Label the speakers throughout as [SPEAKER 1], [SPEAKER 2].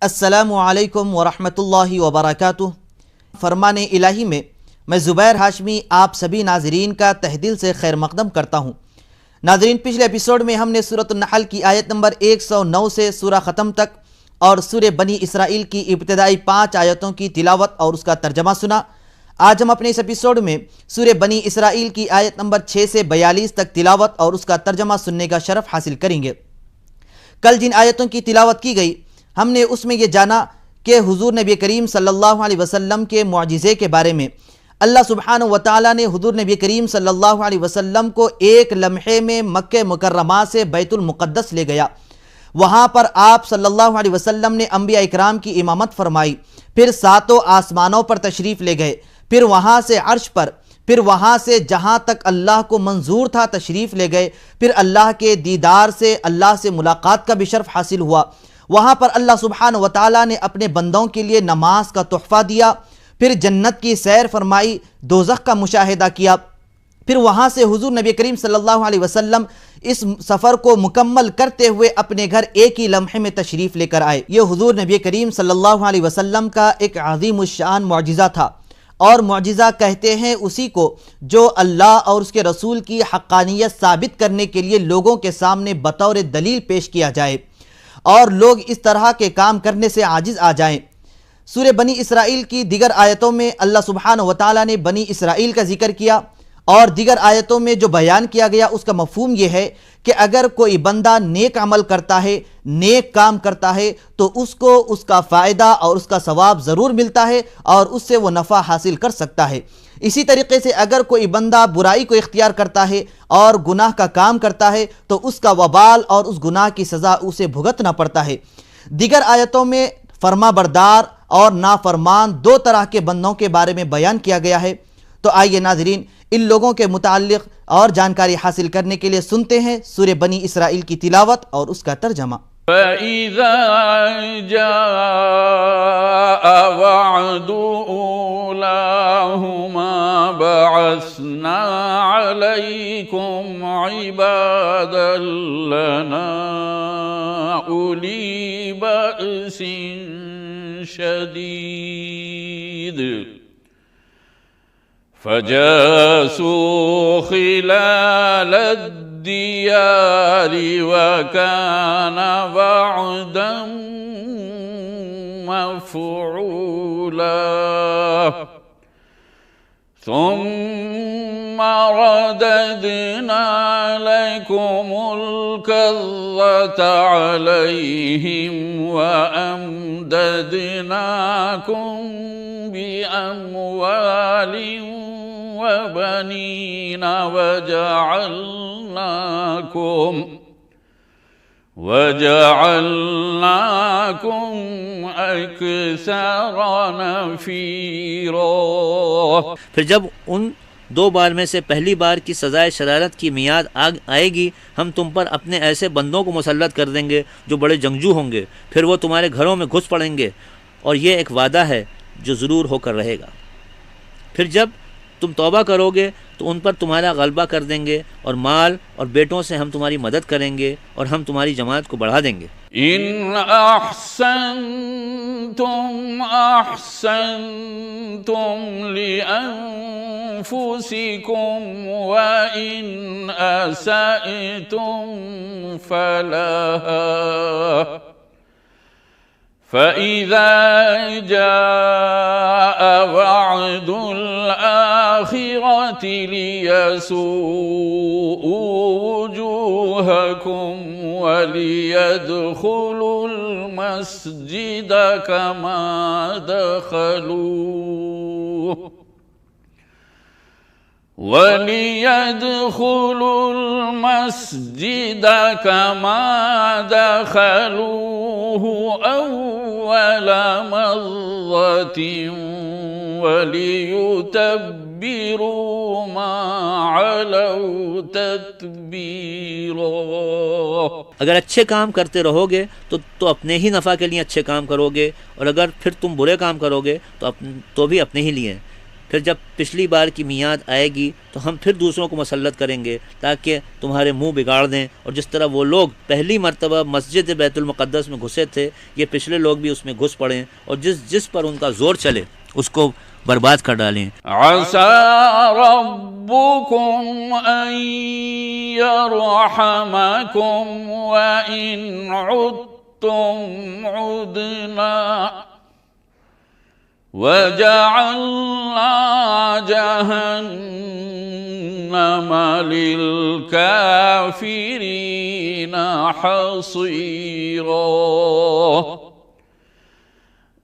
[SPEAKER 1] अस्सलामु अलैकुम वरहमतुल्लाहि वबरकातुह। फरमान इलाही में मैं ज़ुबैर हाशमी आप सभी नाजरीन का तहदिल से खैर मकदम करता हूँ। नाजरीन, पिछले एपिसोड में हमने सूरत नहल की आयत नंबर 109 से सूरह ख़त्म तक और सूरह बनी इसराइल की इब्तिदाई 5 आयतों की तिलावत और उसका तर्जमा सुना। आज हम अपने इस एपिसोड में सूरह बनी इसराइल की आयत नंबर 6 से 42 तक तिलावत और उसका तर्जमा सुनने का शरफ हासिल करेंगे। कल जिन आयतों की तिलावत की गई, हमने उसमें यह जाना कि हुजूर नबी करीम सल्लल्लाहु अलैहि वसल्लम के मुआजिज़े के बारे में अल्लाह सुब्हानहु व तआला ने हुजूर नबी करीम सल्लल्लाहु अलैहि वसल्लम को एक लम्हे में मक्के मुकर्रमा से बैतुल मुक़द्दस ले गया। वहाँ पर आप सल्लल्लाहु अलैहि वसल्लम ने अंबिया इकराम की इमामत फरमाई, फिर सातों आसमानों पर तशरीफ़ ले गए, फिर वहाँ से अर्श पर, फिर वहाँ से जहाँ तक अल्लाह को मंजूर था तशरीफ़ ले गए, फिर अल्लाह के दीदार से, अल्लाह से मुलाकात का भी शर्फ हासिल हुआ। वहाँ पर अल्लाह सुब्हानहु व तआला ने अपने बंदों के लिए नमाज का तोहफ़ा दिया, फिर जन्नत की सैर फरमाई, दोज़ख का मुशाहिदा किया, फिर वहाँ से हुजूर नबी करीम सल्लल्लाहु अलैहि वसल्लम इस सफ़र को मुकम्मल करते हुए अपने घर एक ही लम्हे में तशरीफ़ लेकर आए। ये हुजूर नबी करीम सल्लल्लाहु अलैहि वसल्लम का एक अज़ीमुश्शान मुअजिज़ा था, और मुअजिज़ा कहते हैं उसी को जो अल्लाह और उसके रसूल की हक़ानियत साबित करने के लिए लोगों के सामने बतौर दलील पेश किया जाए और लोग इस तरह के काम करने से आजिज़ आ जाएं। सूरह बनी इसराइल की दिगर आयतों में अल्लाह सुब्हानहु व तआला ने बनी इसराइल का जिक्र किया, और दिगर आयतों में जो बयान किया गया उसका मफहूम यह है कि अगर कोई बंदा नेक अमल करता है, नेक काम करता है, तो उसको उसका फ़ायदा और उसका सवाब ज़रूर मिलता है और उससे वो नफ़ा हासिल कर सकता है। इसी तरीके से अगर कोई बंदा बुराई को इख्तियार करता है और गुनाह का काम करता है तो उसका वबाल और उस गुनाह की सज़ा उसे भुगतना पड़ता है। दिगर आयतों में फरमा बरदार और नाफरमान दो तरह के बंदों के बारे में बयान किया गया है। तो आइए नाजरीन, इन लोगों के मुताल्लिक़ और जानकारी हासिल करने के लिए सुनते हैं सूरह बनी इसराइल की तिलावत और उसका तर्जमा।
[SPEAKER 2] फ़इज़ा जाअ वअदु उलाहुमा बअस्ना अलैकुम इबादन लना उली बअसिन शदीद फजासूं खिलाल दियारि वकान वअदन मफ़ऊला सुम्म रददना लकुमुल कर्रत अलैहिम व अमददनाकुम बिअम्वालिन व बनीना वजअलनाकुम अक्सर नफ़ीरा।
[SPEAKER 3] फिर जब उन दो बार में से पहली बार की सज़ाए शरारत की मियाद आएगी, हम तुम पर अपने ऐसे बंदों को मुसल्लत कर देंगे जो बड़े जंगजू होंगे, फिर वो तुम्हारे घरों में घुस पड़ेंगे, और ये एक वादा है जो ज़रूर होकर रहेगा। फिर जब तुम तौबा करोगे तो उन पर तुम्हारा गलबा कर देंगे, और माल और बेटों से हम तुम्हारी मदद करेंगे, और हम तुम्हारी जमात को बढ़ा देंगे।
[SPEAKER 2] इन अहसनतुम अहसनतुम लिअन्फुसिकुम व इन असअतुम फलहा फ़इज़ा जाअ वअदुल आखिरति लियसू'उ वुजूहकुम वलियदखुलुल मस्जिद कमा दखलूह वलियदखुलुल मस्जिद कमा दखलूहु अव्वल मर्रतिन वलियुतब्बिरू मा अलौ तत्बीरा।
[SPEAKER 3] अगर अच्छे काम करते रहोगे तो अपने ही नफ़ा के लिए अच्छे काम करोगे, और अगर फिर तुम बुरे काम करोगे तो भी अपने ही लिए। फिर जब पिछली बार की मियाद आएगी तो हम फिर दूसरों को मुसल्लत करेंगे ताकि तुम्हारे मुंह बिगाड़ दें। और जिस तरह वो लोग पहली मरतबा मस्जिद बैतुल मुक़द्दस में घुसे थे, ये पिछले लोग भी उसमें घुस पड़ें और जिस पर उनका ज़ोर चले उसको बर्बाद कर डालें।
[SPEAKER 2] असा रब्बुकुम अन यरहमकुम व इन उद्तुम उदना वजअलना जहन्नम लिलकाफिरीन हसीरा।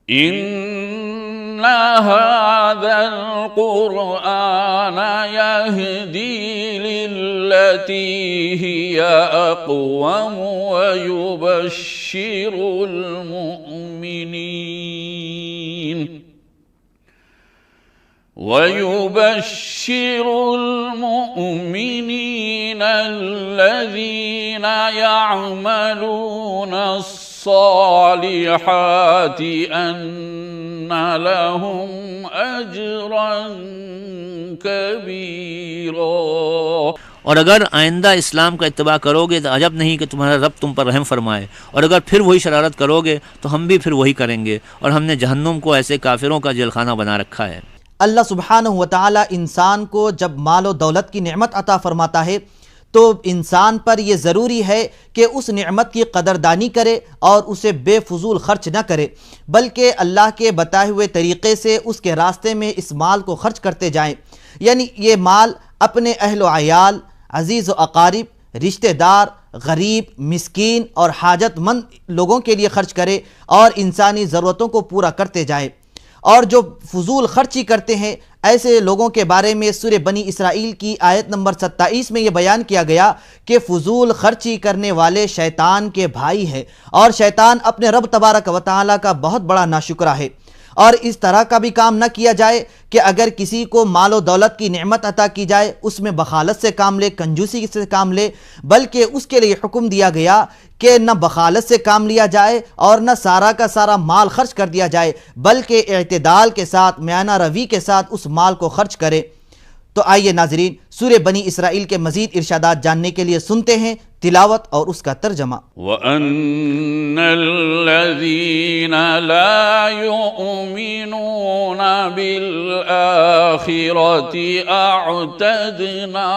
[SPEAKER 2] इन्न हाज़ल क़ुरआन यहदी लिल्लती हिय अक़वम व युबश्शिरुल मुमिनीन الذين يعملون الصالحات أن لهم أجرا كبيرا।
[SPEAKER 3] और अगर आइंदा इस्लाम का इत्तबा करोगे तो अजब नहीं कि तुम्हारा रब तुम पर रहम फरमाए, और अगर फिर वही शरारत करोगे तो हम भी फिर वही करेंगे, और हमने जहन्नुम को ऐसे काफिरों का जेलखाना बना रखा है।
[SPEAKER 1] अल्लाह सुब्हानहु व तआला इंसान को जब माल और दौलत की नेमत अता फरमाता है तो इंसान पर यह ज़रूरी है कि उस नेमत की कदरदानी करे और उसे बेफजूल खर्च न करे, बल्कि अल्लाह के बताए हुए तरीक़े से उसके रास्ते में इस माल को खर्च करते जाएं। यानी ये माल अपने अहल अयाल, अजीज़ व अकारिब, रिश्तेदार, गरीब, मिस्कीन और हाजतमंद लोगों के लिए खर्च करे और इंसानी ज़रूरतों को पूरा करते जाए। और जो फजूल खर्ची करते हैं ऐसे लोगों के बारे में सूरह बनी इसराइल की आयत नंबर 27 में यह बयान किया गया कि फजूल खर्ची करने वाले शैतान के भाई है और शैतान अपने रब तबारक व तआला का बहुत बड़ा नाशुक्रा है। और इस तरह का भी काम न किया जाए कि अगर किसी को मालो दौलत की नेमत अता की जाए उसमें बखालत से काम ले, कंजूसी से काम ले, बल्कि उसके लिए हुक्म दिया गया कि न बखालत से काम लिया जाए और न सारा का सारा माल खर्च कर दिया जाए, बल्कि इत्तेदाल के साथ, म्याना रवी के साथ उस माल को खर्च करे। तो आइए नाजरीन, सूरह बनी इसराइल के मजीद इरशादात जानने के लिए सुनते हैं तिलावत और उसका तर्जमा।
[SPEAKER 2] वअन्नल्लज़ीना ला युमिनूना बिल आखिरति अअतदना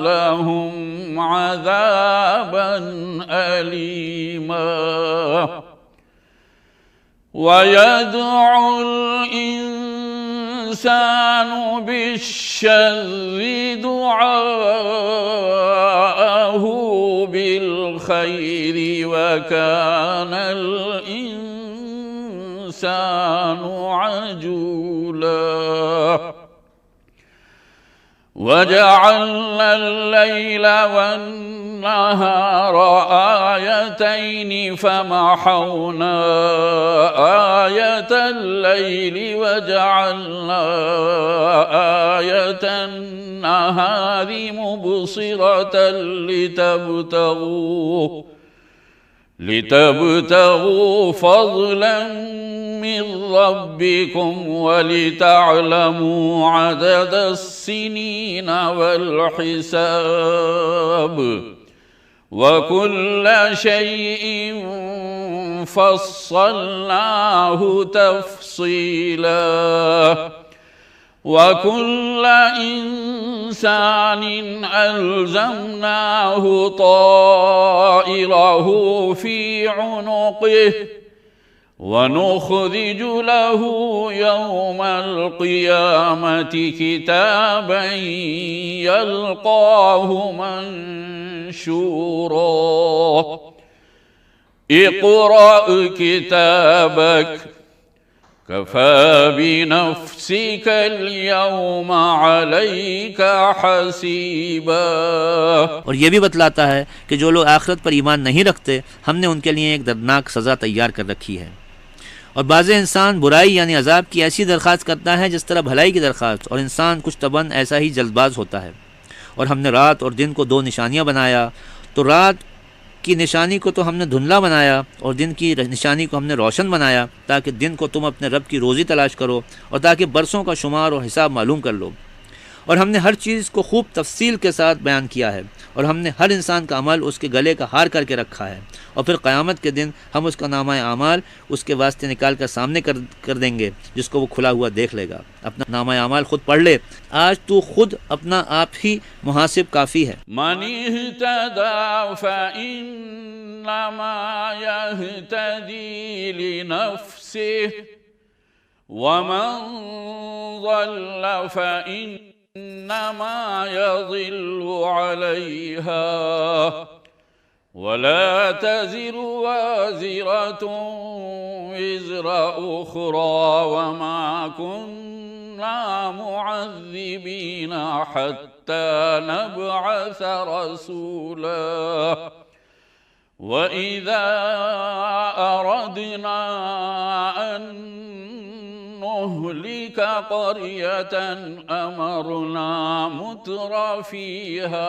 [SPEAKER 2] लहुम अज़ाबन अलीमा वयदउल इंसानु बिश्शर्रि दुआअहु बिल खैरि व कानल इंसानु अजूला वजअलना अल-लैल वन-नहार आयतैनि फमहौना आयतल लैलि वजअलना आयतन नहारि मुबसिरतन लितबतगू फज़लन मिन रब्बिकुम वलितअलमू अददस्सिनीन वल-हिसाब वकुल्ल शैइन फस्सलनाहु तफ़सीला वकुल्ल इंसानिन अल्ज़मनाहु ताइरहु फी उनुक़िहि वनुख़रिजु लहु यौमल क़ियामति किताबन यल्क़ाहु मंशूरा इक़रा किताबक कफ़ा बिनफ़्सिकल यौमा अलैका हसीबा।
[SPEAKER 3] और ये भी बतलाता है कि जो लोग आखिरत पर ईमान नहीं रखते हमने उनके लिए एक दर्दनाक सज़ा तैयार कर रखी है। और बाज़े इंसान बुराई यानी अजाब की ऐसी दरख्वास्त करता है जिस तरह भलाई की दरख्वास्त, और इंसान कुछ तबन ऐसा ही जल्दबाज होता है। और हमने रात और दिन को दो निशानियाँ बनाया, तो रात की निशानी को तो हमने धुंधला बनाया और दिन की निशानी को हमने रोशन बनाया, ताकि दिन को तुम अपने रब की रोज़ी तलाश करो और ताकि बरसों का शुमार और हिसाब मालूम कर लो। और हमने हर चीज़ को खूब तफसील के साथ बयान किया है और हमने हर इंसान का अमल उसके गले का हार करके रखा है। और फिर क़यामत के दिन हम उसका नामा आमाल उसके वास्ते निकाल कर सामने कर देंगे, जिसको वो खुला हुआ देख लेगा। अपना नामा आमाल खुद पढ़ ले, आज तू खुद अपना आप ही मुहासिब काफ़ी है।
[SPEAKER 2] मन इहतदा फइन्नमा यहतदी लिनफ्सिहि वमन ज़ल्ल फइन्नमा यज़िल्लु अलैहा वला तज़िरु वाज़िरतुन विज़रा उख़रा वमा कुन्ना मुअज़्ज़िबीना हत्ता नबअस रसूला वइज़ा अरदना अन नुहलिक क़रियतन अमरना मुत्रफीहा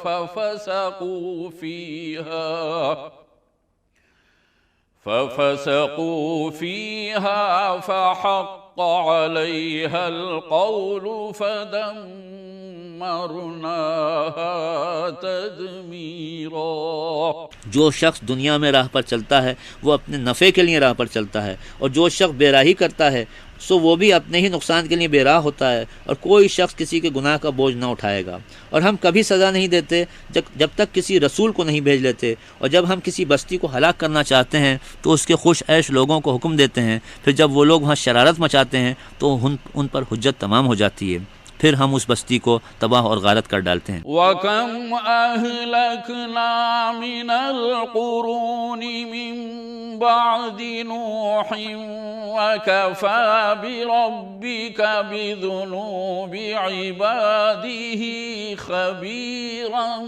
[SPEAKER 2] फफसक़ू फ़ीहा फ़हक़्क़ अलैहल क़ौलु फदम्मरनाहा तदमीरा।
[SPEAKER 3] जो शख्स दुनिया में राह पर चलता है वो अपने नफ़े के लिए राह पर चलता है, और जो शख्स बेराही करता है सो वो भी अपने ही नुकसान के लिए बेराह होता है, और कोई शख्स किसी के गुनाह का बोझ ना उठाएगा। और हम कभी सज़ा नहीं देते जब तक किसी रसूल को नहीं भेज लेते, और जब हम किसी बस्ती को हलाक करना चाहते हैं तो उसके खुश ऐश लोगों को हुक्म देते हैं, फिर जब वो लोग वहाँ शरारत मचाते हैं तो उन पर हुज्जत तमाम हो जाती है, फिर हम उस बस्ती को तबाह और गारत कर डालते हैं।
[SPEAKER 2] वकम अहलकना मिनल कुरूनि मिन बअदि नूहिन वकफा बिरब्बिका बिजुनूबि इबादिही खबीरन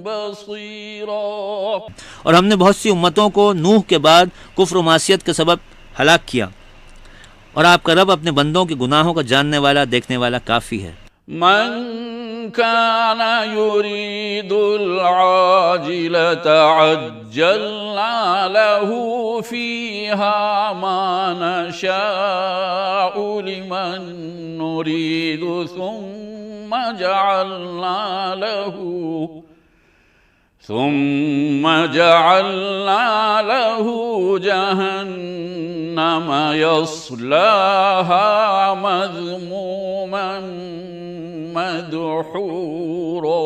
[SPEAKER 2] बसीरा।
[SPEAKER 3] और हमने बहुत सी उम्मतों को नूह के बाद कुफ्र और मासियत के सबब हलाक किया, और आपका रब अपने बंदों के गुनाहों का जानने वाला देखने वाला काफ़ी है।
[SPEAKER 2] मन काना युरीदुल आजिलता अज्जलना लहू फीहा मा नशाउ लिमन नुरीदु सुम्मा जअलना लहू जहन्नम यस्लाहा मज़मूमन मदहूरा।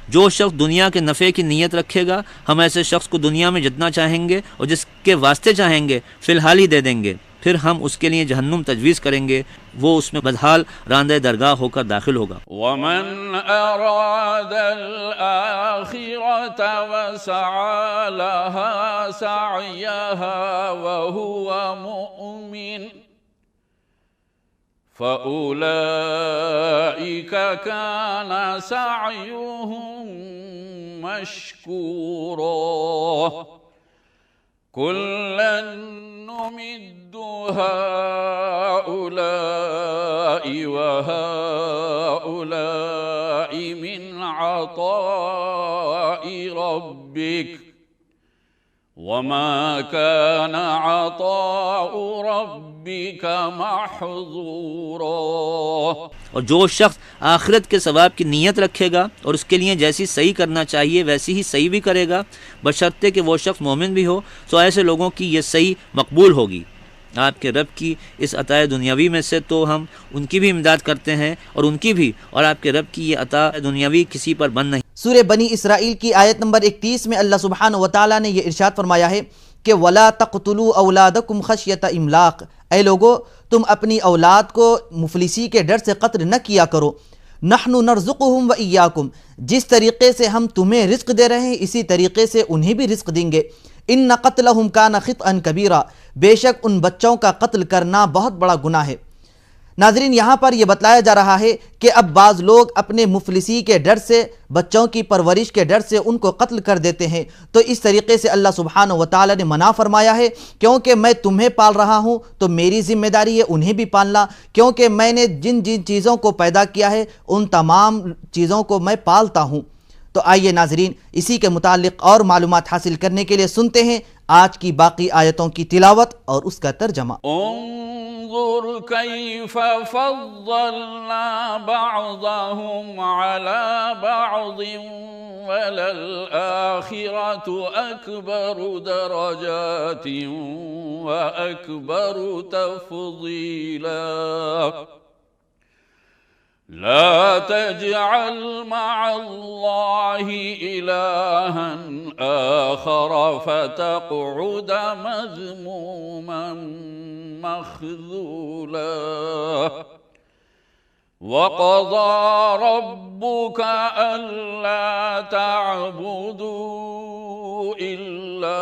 [SPEAKER 3] जो शख्स दुनिया के नफ़े की नीयत रखेगा, हम ऐसे शख्स को दुनिया में जितना चाहेंगे और जिसके वास्ते चाहेंगे फ़िलहाल ही दे देंगे, फिर हम उसके लिए जहन्नुम तजवीज़ करेंगे, वो उसमें बदहाल रांदे दरगाह होकर दाखिल होगा।
[SPEAKER 2] वमन अरादल आखिरत वसअ लहा सअयहा वहुवा मुमिन फउलाइका काना सअयुहुम मशकूरा कुल्लन नुमिद्दु हाउलाई व हाउलाई मिन अताइ रब्बिक वमा कान अताउ रब्बिका महज़ूरा।
[SPEAKER 3] और जो शख्स आखिरत के सवाब की नीयत रखेगा और उसके लिए जैसी सही करना चाहिए वैसी ही सही भी करेगा, बशर्ते कि वो शख्स मोमिन भी हो, तो ऐसे लोगों की ये सही मकबूल होगी। आपके रब की इस अताए दुनियावी में से तो हम उनकी भी इमदाद करते हैं और उनकी भी, और आपके रब की ये अता दुनियावी किसी पर बंद नहीं।
[SPEAKER 1] सूरह बनी इसराइल की आयत नंबर 31 में अल्लाह सुब्हानहु व तआला ने यह इरशाद फरमाया है कि वला तक़तुलू औलादकुम खश्यत इमलाक, ऐ लोगो तुम अपनी औलाद को मुफलिसी के डर से कत्ल न किया करो। नहनु नरज़ुकुहुम व इय्याकुम, जिस तरीक़े से हम तुम्हें रिज़्क़ दे रहे हैं इसी तरीक़े से उन्हें भी रिज़्क़ देंगे। इन्न क़त्लहुम कान ख़ितअन कबीरा, बेशक उन बच्चों का कत्ल करना बहुत बड़ा गुनाह है। नाज़रीन, यहाँ पर यह बतलाया जा रहा है कि अब बाज़ लोग अपने मुफलिसी के डर से, बच्चों की परवरिश के डर से उनको कत्ल कर देते हैं। तो इस तरीके से अल्लाह सुब्हानहु व तआला ने मना फरमाया है, क्योंकि मैं तुम्हें पाल रहा हूँ तो मेरी जिम्मेदारी है उन्हें भी पालना, क्योंकि मैंने जिन जिन चीज़ों को पैदा किया है उन तमाम चीज़ों को मैं पालता हूँ। तो आइए नाजरीन, इसी के मुतालिक और मालूमात हासिल करने के लिए सुनते हैं आज की बाकी आयतों की तिलावत और उसका तर्जमा।
[SPEAKER 2] उन्जुर कैफ फद्दलना बअदहुम अला बअदिन वलल आखिरतु अकबरु दरजातिन व अकबरु तफदीला ला तजअल मअल्लाहि इलाहन आखर फतक़उद मज़मूमन मख़ज़ूला वक़ज़ा रब्बुका अल्ला तअबुदू इल्ला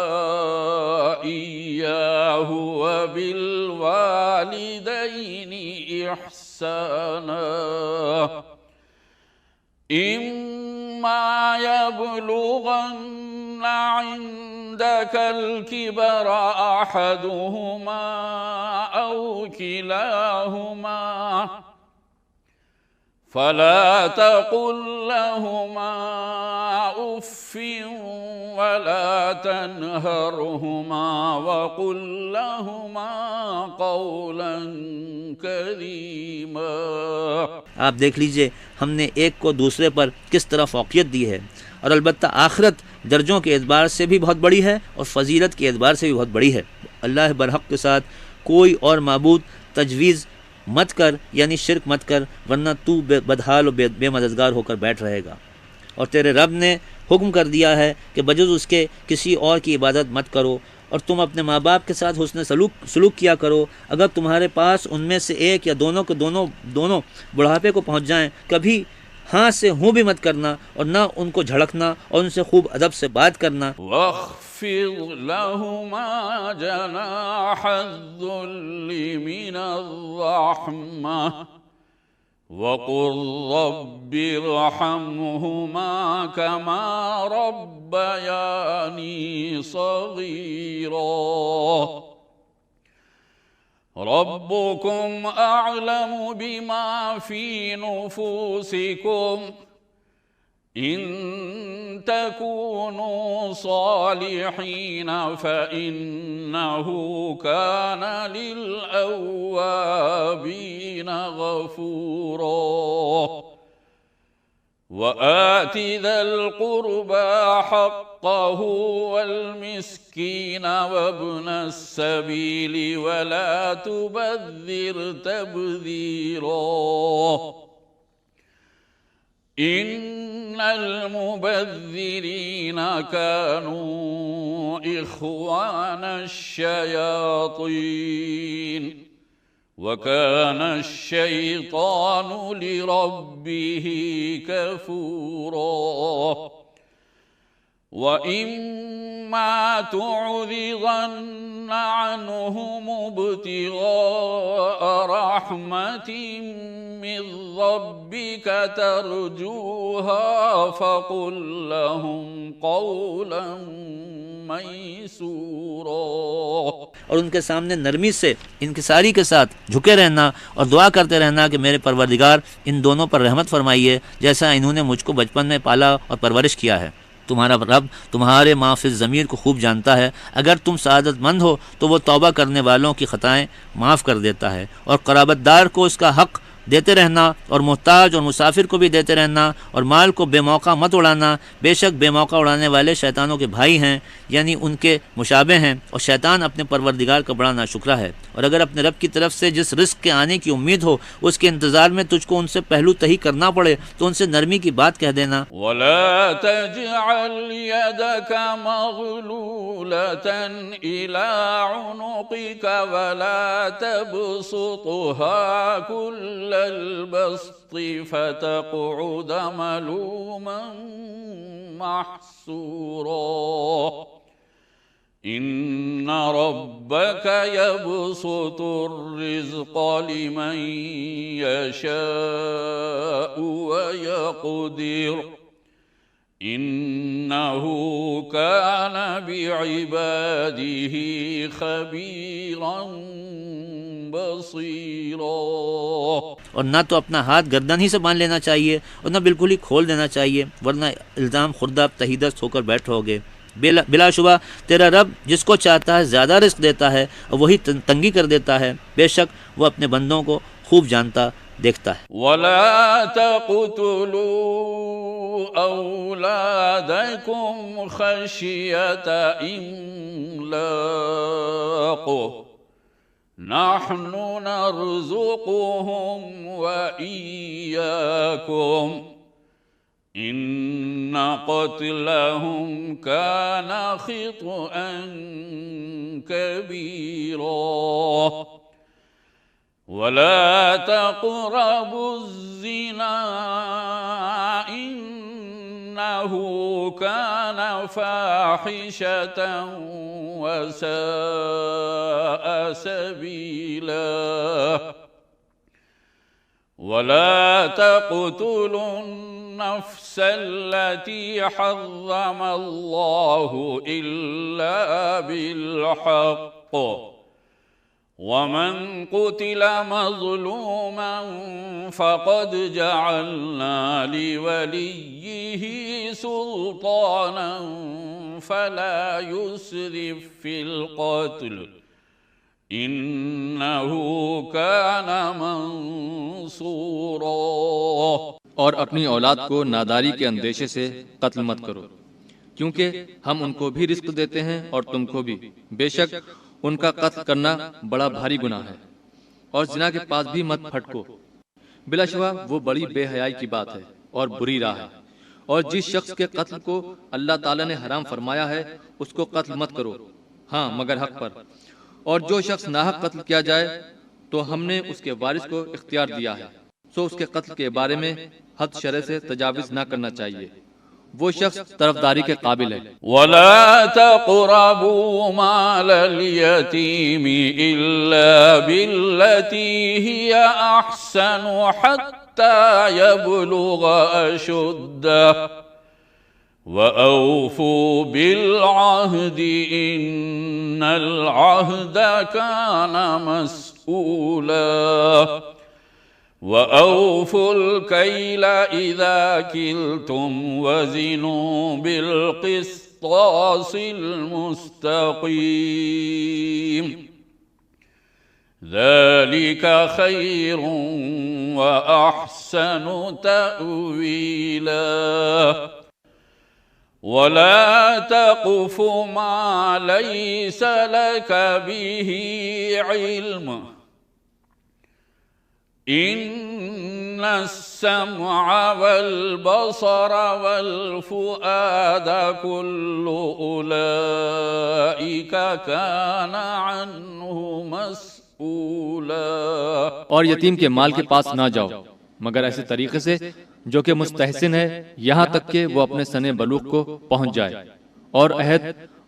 [SPEAKER 2] इय्याहु व बिल वालिदैनि इहसाना इम्मा यबलुगन्ना इंदकल किबरा अहदुहुमा औ किलाहुमा फला तकुल लहुमा उफ्फिन वला तनहरहुमा वकुल लहुमा कौलन करीमा।
[SPEAKER 3] आप देख लीजिए हमने एक को दूसरे पर किस तरह फौकियत दी है, और अलबत्ता आखिरत दर्जों के एतबार से भी बहुत बड़ी है और फजीलत के एतबार से भी बहुत बड़ी है। अल्लाह बरहक के साथ कोई और माबूद तजवीज़ मत कर, यानी शिरक मत कर, वरना तू बदहाल और बेमददगार होकर बैठ रहेगा। और तेरे रब ने हुक्म कर दिया है कि बजुज़ उसके किसी और की इबादत मत करो, और तुम अपने माँ बाप के साथ हुस्न सलूक किया करो। अगर तुम्हारे पास उनमें से एक या दोनों के दोनों बुढ़ापे को पहुँच जाएं, कभी हाँ से हूँ भी मत करना और ना उनको झड़कना, और उनसे खूब अदब से बात करना।
[SPEAKER 2] वख़्फ़िज़ लहुमा जनाहज़्ज़ुल्लि मिनर्रहमा वक़ुल रब्बिरहम्हुमा कमा रब्बयानी सग़ीरा रब्बुकुम अअलमु बिमा फ़ी नुफ़ूसिकुम इन तकूनू सालिहीन फ़इन्नहु कान लिल अव्वाबीन गफ़ूरा व आति ज़ल क़ुर्बा हक़्क़हु वल मिस्कीन वब्नस सबीली वला तुबज़्ज़िर तबज़ीरा इन्नल मुबज़्ज़िरीन कानू इख़्वानश शयातीन वकानश शैतानु लिरब्बिही कफ़ूरा व इम्मा तु'रिज़न्न अन्हुम इब्तिग़ाअ रहमतिन मिन रब्बिका तर्जूहा फ़क़ुल लहुम क़ौलन मैसूरा।
[SPEAKER 3] और उनके सामने नरमी से, इनकिसारी के साथ झुके रहना और दुआ करते रहना कि मेरे परवरदिगार इन दोनों पर रहमत फरमाइए, जैसा इन्होंने मुझको बचपन में पाला और परवरिश किया है। तुम्हारा रब तुम्हारे माफ़िज़ ज़मीर को खूब जानता है। अगर तुम सआदतमंद हो तो वो तौबा करने वालों की ख़ताएँ माफ़ कर देता है, और क़राबतदार को उसका हक़ देते रहना, और मोहताज और मुसाफिर को भी देते रहना, और माल को बेमौका मत उड़ाना। बेशक बेमौका उड़ाने वाले शैतानों के भाई हैं, यानी उनके मुशाबे हैं, और शैतान अपने परवरदिगार का बड़ा नाशुक्रा है। और अगर अपने रब की तरफ से जिस रिस्क के आने की उम्मीद हो उसके इंतज़ार में तुझको उनसे पहलू तही करना पड़े तो उनसे नरमी की बात कह देना।
[SPEAKER 2] वला तजअल यदका मग़लूलतन इला उनुक़िका वला तबसुतहा कुल्लल बस्ति फतक़उद मलूमन महसूरा इन्न रब्बक यबसुतुर रिज़्क़ लिमन यशाअु व यक़दिर इन्नहु कान बिइबादिही खबीरन بصيرا.
[SPEAKER 3] और ना तो अपना हाथ गर्दन ही से बांध लेना चाहिए और ना बिल्कुल ही खोल देना चाहिए, वरना इल्ज़ाम खुर्दा तहीदस्त होकर बैठोगे। बिलाशुबा तेरा रब जिसको चाहता है ज़्यादा रिस्क देता है और वही तंगी कर देता है। बेशक वह अपने बंदों को खूब जानता देखता है।
[SPEAKER 2] वला तक़तुलू औलादकुम खशियत इम्लाक़ नहनु नर्ज़ुक़ुहुम व इय्याकुम इन्न क़त्लहुम कान ख़ित्अन कबीरा। वला तक़रबु ज़िना इन्नहु कान फ़ाहिशतन व साअ सबीला। वला तक़तुलु النفس التي حرم الله إلا بالحق ومن قتل مظلوما فقد جعلنا لوليه سلطانا فلا يسرف في القتل إنه كان منصورا।
[SPEAKER 4] और अपनी औलाद को नादारी के अंदेशे से कत्ल मत करो, क्योंकि हम उनको भी रिस्क देते हैं और तुमको भी। बेशक उनका कत्ल करना बड़ा भारी गुनाह है, और जिना के पास भी मत फटको। बिलाशुबा वो बड़ी बेहयाई की बात है और बुरी राह है। और जिस शख्स के कत्ल को अल्लाह ताला ने हराम फरमाया है उसको कत्ल मत करो, हाँ मगर हक पर। और जो शख्स नाहक कत्ल किया जाए तो हमने उसके वारिस को इख्तियार दिया है, सो उसके कत्ल के बारे में हद शरअ से तजाविज ना करना चाहिए। वो शख्स तरफदारी के काबिल है।
[SPEAKER 2] वला तक़रबू मालल यतीमी इल्ला बिल्लती हिया अहसनु हत्ता यबलुग अशुद्दह व औफू बिल अहदी इन्नल अहद कान मस्ऊला। वअौफुल कैल इज़ा किल्तुम वज़िनू बिल्क़िस्तासिल मुस्तक़ीम ज़ालिका खैरुन व अहसनु तअवीला। वला तक़फ़ु मा लैस लक बिही इल्म इन्नस्समअ वल बसर वल फुआद कुल्लु उलाइका कान अन्हु मस्ऊला।
[SPEAKER 4] और यतीम के माल के पास ना जाओ मगर ऐसे तरीके से जो कि मुस्तहसिन है, यहाँ तक कि वो अपने सने बलूग को पहुँच जाए। और अहद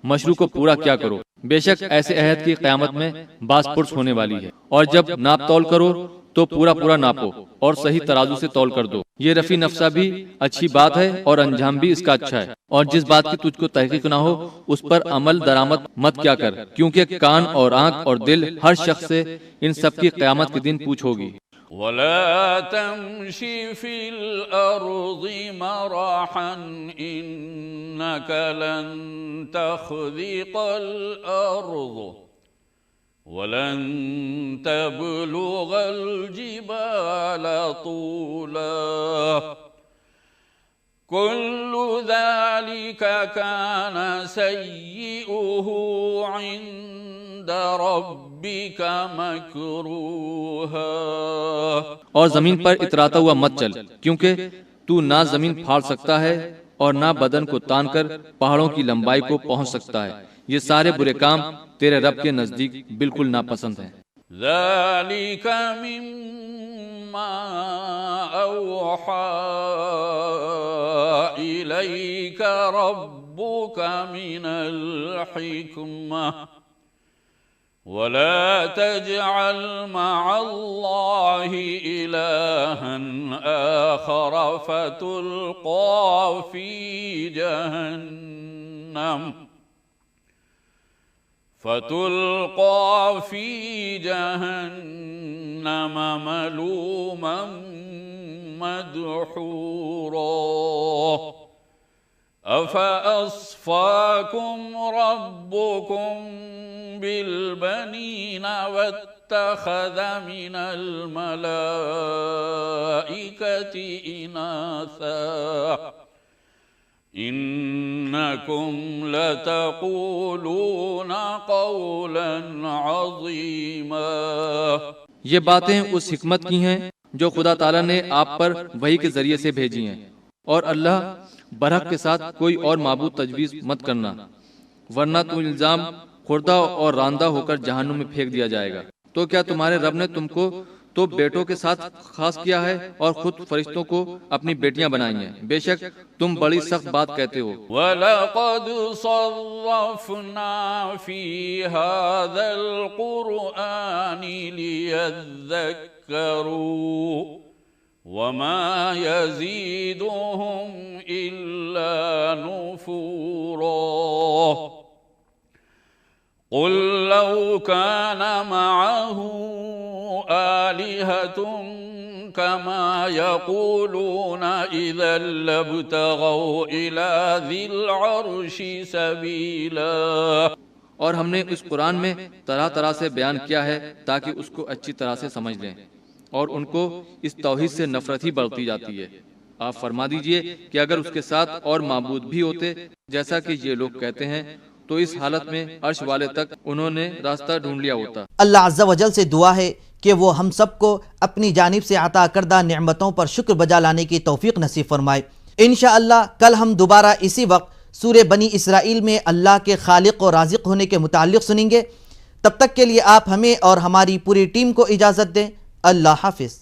[SPEAKER 4] मशरू को पूरा क्या करो। बेशक ऐसे अहद की क़यामत में बास पुरस होने वाली है। और जब नाप तौल करो तो पूरा पूरा नापो और सही तराजू से तौल कर दो। ये रफी नफ्सा भी अच्छी बात है और अंजाम भी इसका अच्छा है। और जिस बात की तुझको तहकीक ना हो उस पर अमल दरामद मत क्या कर, क्योंकि कान और आंख और दिल हर शख्स से इन सब की क़यामत के दिन पूछ होगी।
[SPEAKER 2] वला तमशी फिल अर्ज़ि मरहन इन्नका लन तख़्रिक़ल अर्ज़ वलन तबलुगल जिबाल तूला कुल्लु ज़ालिका कान सय्यिउहु इंद रब्बिका मकरूहा।
[SPEAKER 4] और जमीन पर इतराता हुआ मत चल, क्योंकि तू ना जमीन फाड़ सकता है और ना बदन को तान कर पहाड़ों की लंबाई को पहुंच सकता है। ये सारे बुरे काम तेरे रब के नजदीक बिल्कुल नापसंद हैं।
[SPEAKER 2] ज़ालिका मिम्मा औहा इलैका रब्बुका मिनल हिक्मा वला तजअल मअल्लाहि इलाहन आखर फतुल्क़ा फी जहन्नम फतुल्क़ा फ़ी जहन्नम मलूमम मदहूरा अफ़अस्फ़ाकुम रब्बुकुम बिलबनीन वत्तख़ज़ मिनल मलाइकति इनासा इन्नकुम लतक़ूलून क़ौलन अज़ीमा।
[SPEAKER 4] ये बातें उस हिकमत की हैं जो खुदा ताला ने आप पर वही के जरिए से भेजी हैं, और अल्लाह बरहक के साथ कोई और माबूद तजवीज़ मत करना, वरना तुम इल्ज़ाम खुर्दा और रांदा होकर जहन्नुम में फेंक दिया जाएगा। तो क्या तुम्हारे रब ने तुमको तो बेटों के साथ खास किया है और खुद फरिश्तों को अपनी बेटियां बनाई हैं? बेशक तुम बड़ी सख्त बात कहते हो।
[SPEAKER 2] वलक़द सर्रफ़ना फ़ी हाज़ल क़ुरआनि लियज़्ज़क्करू वमा यज़ीदुहुम इल्ला नुफ़ूरा क़ुल लौ कान मअहु आलिहतुन कमा यक़ूलून इज़न लब्तग़ौ इला ज़िल अर्शि सबीला।
[SPEAKER 4] और हमने इस कुरान में तरह तरह से बयान किया है ताकि उसको अच्छी तरह से समझ लें, और उनको इस तौहीद से नफरत ही बढ़ती जाती है। आप फरमा दीजिए कि अगर उसके साथ और माबूद भी होते जैसा कि ये लोग कहते हैं, तो इस हालत में अर्श वाले तक उन्होंने रास्ता ढूंढ लिया होता।
[SPEAKER 1] अल्लाह अज़्ज़ा वजल से दुआ है कि वो हम सबको अपनी जानिब से अता करदा नेमतों पर शुक्र बजा लाने की तौफीक नसीब फरमाए। इंशाअल्लाह कल हम दोबारा इसी वक्त सूरह बनी इसराइल में अल्लाह के खालिक और राज़िक होने के मुताल्लिक़ सुनेंगे। तब तक के लिए आप हमें और हमारी पूरी टीम को इजाज़त दें। अल्लाह हाफ़िज़।